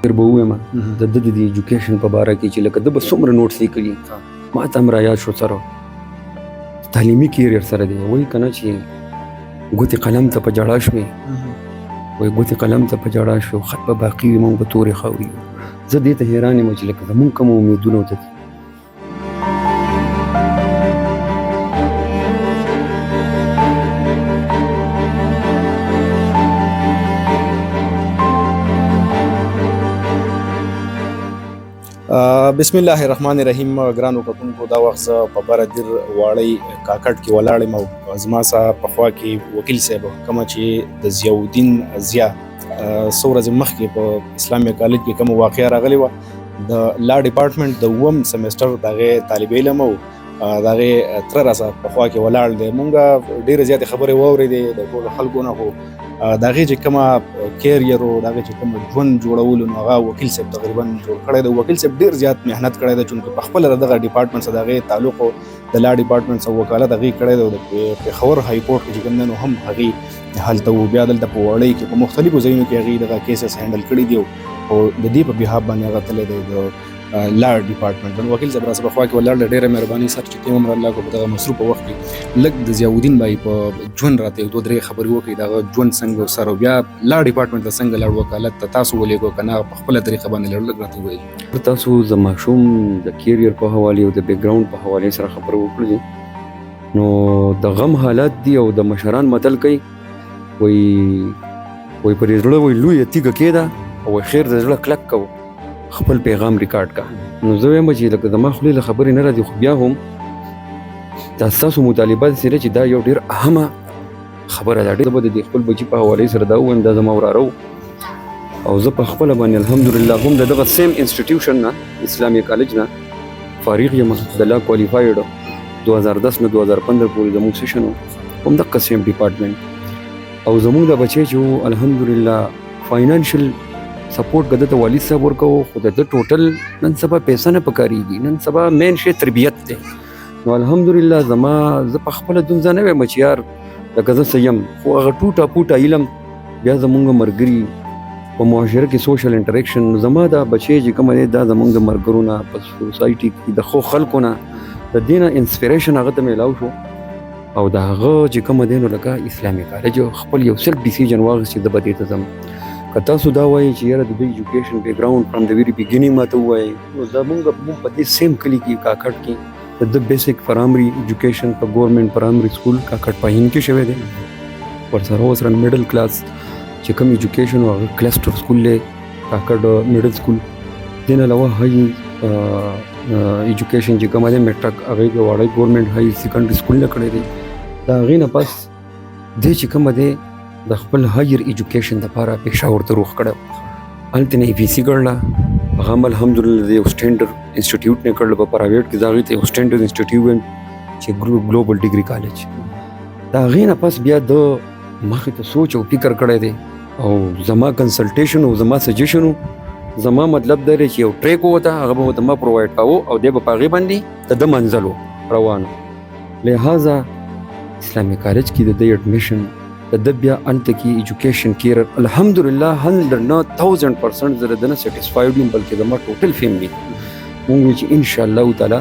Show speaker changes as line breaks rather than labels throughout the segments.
تر به ووایم د د ایجوکیشن په باره کې چې لکه د به څومره نوټس لیکلي ما ته هم رایاد شو سره تعلیمي کیریر سره دی وایي که نه چې ګوتې قلم ته په جړا شوې وایي ګوتې قلم ته په جړا شوې خط به باقي وي موږ به تورې خاورې یو زه دې ته حیران یم چې لکه زمونږ کوم امیدونه ته
بسم الله الرحمن الرحیم. ګرانو کتونکو دا وخت زه په بره دیر واړی کاکړ کې ولاړ یم او زما سره په خوا کې وکیل صاحب کومه چې د ضیاءالدین ضیا څو ورځې مخکې په اسلامي کالج کې کومه واقعه راغلې وه د لا ډپارټمنټ د 2م سیمسټر د هغې طالب علم او د هغې تره راسه په خوا کې ولاړ دی. مونږ ډېرې زیاتې خبرې واورېدې د ټولو خلکو نه خو د هغې چې کومه کیریر او د هغې چې کوم ژوند جوړولو نو هغه وکیل صاحب تقریبا جوړ کړی دی. وکیل صاحب ډېر زیات محنت کړی دی چونکې په خپله دغه ډپارټمنټ سره د هغې تعلق او د لا ډپارټمنټ سره وکالت هغې کړی دی او د پېښور های کورټ کې چې کوم دی نو هم هغې هلته و بیا دلته په وړۍ کې په مختلفو ځایونو کې هغې دغه کیسز هینډل کړي دي او د دې په بحاف باندې هغه تللی دی د لا ډپارټمنټ باندې. وکیل صاحب راسره په خوا کې ولاړ دی ډېره مهرباني سر چې ټیم هم رالاږو په دغه مصروفه وخت کې لږ د ضیاءالدین بھائی په ژوند راته یو 2-3 خبرې وکړي د هغه ژوند څنګه سره او بیا لا ډپارټمنټ ته څنګه لاړ وکالت ته تاسو ولېږو که نه په خپله طریقه باندې لاړ لږ راته ووایي.
تاسو د ماشوم د کیریر په حوالې او د بیک ګراوند په حوالې سره خبرې وکړلې نو د غم حالات دي او د مشران متل کوي وایي پر زړه وایي لویه تیږه کېده او خیر د زړه کلک کوو خپل پیغام ریکارډ کا. نو زه وایم چې لکه زما خولې له خبرې نه راځي خو بیا هم دا ستاسو مطالبات څېره چې دا یو ډېر اهمه خبره ده. ډېر به د خپل بچي په حوالې سره دا ووایم دا زما وراره او زه په خپله باندې الحمدلله هم د دغه سیم انسټیټیوشن نه اسلامي کالج نه فارغ یم د لا کوالیفاید 2010 نه 2015 پورې زموږ سیشن هم دغه سیم ډپارټمنټ او زموږ د بچی چې الحمدلله فاینانشل سپورټ کده ته والد صاحب ورکوو خو د ټوټل نن سبا پیسه نه پکارېږي نن سبا مین شی تربیت دی. نو الحمدلله زما زه په خپله دومره نه وایم چې یار لکه زه څه یم خو هغه ټوټه پوټه علم بیا زمونږ ملګري په معاشره کې سوشل انټریکشن زما دا بچی چې کومه دی دا زمونږ د ملګرو نه په سوسایټي کې د ښو خلکو نه د دې نه انسپریشن هغه ته میلاو شو او د هغه چې کومه دی نو لکه اسلامي کالج خپل یو سیلف ډیسیژن واخیست چې زه به دې ته ځم. که تاسو دا وایي چې یاره د دوی ایجوکیشن بیک ګراوند فرام د ویری بګینینګ ماته ووایي نو زمونږ په دې سیم کلي کې کاکړ کې د بیسک پرایمري ایجوکیشن په ګورنمنټ پرایمري سکول کاکړ پاهین کې شوی دی ورسره اوسره میډل کلاس چې کوم ایجوکیشن او هغه کلسټر سکول دی کاکړ میډل سکول دې نه علاوه هاي ایجوکیشن چې کومه دی میټرک هغې د واړی ګورنمنټ هاي سیکنډري سکول نه کړی دی د هغې نه پس دې چې کومه دی د خپل هایر ایجوکیشن دپاره پېښور ته روغ کړی هلته نه EPC کړله هغه هم الحمدلله د یو سټینډرډ انسټیټیوټ نه کړله په پرایویټ کې د هغې ته یو سټینډرډ انسټیټیوټ چې ګلوبل ډیګري کالج د هغې نه پس بیا د مخې ته سوچ او فکر کړی دی او زما کنسلټیشن او زما سجیشن زما مطلب دا دی چې یو ټریک وته هغه به ورته ما پرووایډ کاوه او دی به په هغې باندې د منزل روانو لہذا اسلامي کالج کې د دې اډمیشن د بیا هلته کې ایجوکیشن کیرر الحمدلله 100,000% زه د نه سیټسفاید یم بلکې زما ټوټل فیملی مونږ وایو چې انشاءالله تعالی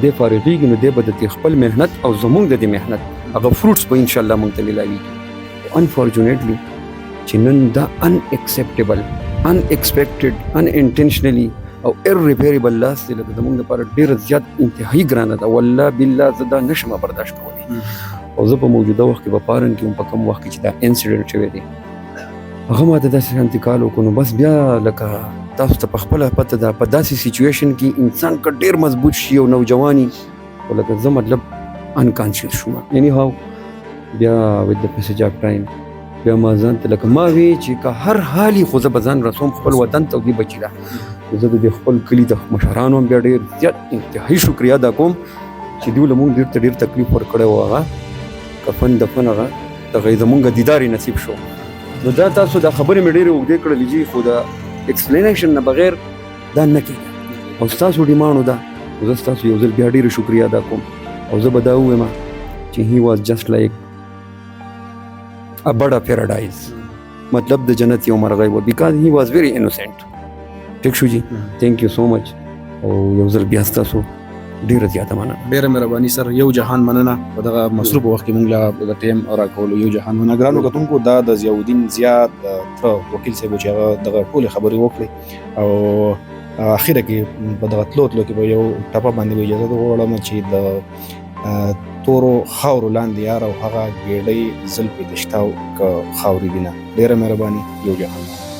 دی فارغېږي نو دی به د خپل محنت او زمونږ د دې محنت هغه فروټس به انشاءالله مونږ ته میلاویږي. انفارچونیټلی چې نن دا ان ایکسپټیبل ان ایکسپیکټډ ان انټینشنلی او ایرریپیریبل لاس دی لکه زمونږ دپاره ډېره زیات انتهایي ګرانه ده والله بالله زه دا نشم برداشت کولی او زه په موجوده وخت کې په پارن کې هم په کوم وخت کې چې دا انسیډنټ شوی دی هغه ماته داسې انتقال وکړو نو بس بیا لکه تاسو ته په خپله پته ده په داسې سچویشن کې انسان که ډېر مضبوط شي او نوجواني او لکه زه مطلب انکانشیس شوم یعنی هاو بیا with the passage of time بیا ما ځان ته لکه ما وی چې که هر حالي خو زه به ځان رسوم خپل وطن ته او دې بچي ده زه د دې خپل کلي د مشرانو هم بیا ډېر زیات انتهایي شکریا ادا کوم چې دوی له مونږ ډېر ته ډېر تکلیف ورکړی و هغه کفن دفن هغه دغه زمونږ دیدار یې نصیب شو. نو دا تاسو دا خبرې مې ډېرې اوږدې کړلې جي خو د ایکسپلینیشن نه بغیر دا نه کېږي او ستاسو ډیمانډ ده زه ستاسو یو ځل بیا ډېره شکریا ادا کوم او زه به دا ووایم چې هی واز جسټ لایک ا بډ پیراډایز مطلب د جنت یو مرغۍ و بیکاز هی واز ویری انوسنٹ ټیک شو جی ثانک یو سو مچ او یو ځل بیا ستاسو ډیره زیاته مننه.
ډیره مهرباني سر، یو جهان مننه په دغه مصروف وخت کې موږ له د ټیم راکولو. یو جهان مننه ګرانو کتونکو. دا د ضیاءالدین ضیاء تر وکیل صاحب چې هغه دغه ټولې خبرې وکړي او اخیره کې په دغه تلو کې به یو ټپه باندې اجازه وغواړم چې د تورو خاورو لاندې یار او هغه ګېډۍ زلفې د شتاو که خاورې دي نه. ډیره مهرباني. یو جهان.